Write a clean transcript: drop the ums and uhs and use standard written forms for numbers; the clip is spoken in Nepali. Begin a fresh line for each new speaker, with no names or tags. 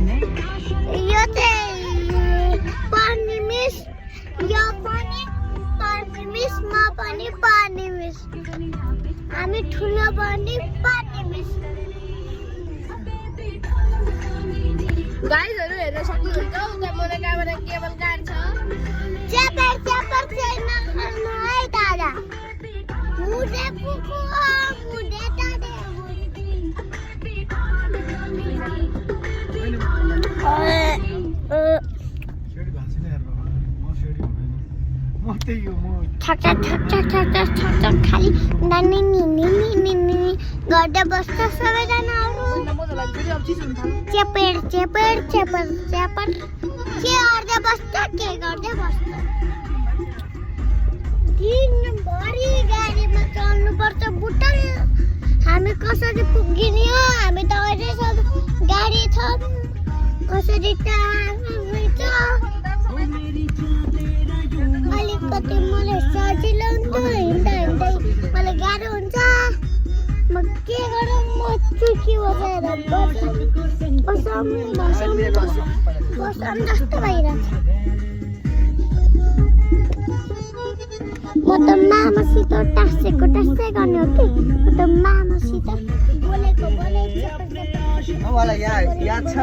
यो चाहिँ पानी मिस, यो पनि पानी मिस, म पनि पानी मिस, हामी ठुलो पनि पानी मिस।
गाइजहरु हेर्न सक्नुहुन्छ उता मनोकामना केबल कार छ।
च्यापर च्यापर चाहिँ नखानु है दादा। मुडे पुकु मुडे दादा। खाली नानी गर्दै बस्छ सबैजनाहरू। चेपेर चेपेर चेपर चेपर के गर्दै बस्छ के गर्दै बस्छ। दिनभरि गाडीमा चल्नुपर्छ बुटल। हामी कसरी पुग्ने हो? हामी त अहिले सब गाडी छ कसरी टाढ्छ। अलिकति मलाई सजिलो हुन्छ हिँड्दा हिँड्दै मलाई गाह्रो हुन्छ। म के गरौँ म चुकी बसेर बसम जस्तो भइरहेछ। म त मामासित टाँसेको टाँसै गर्ने हो कि म त मामासित बोलेको
याद छ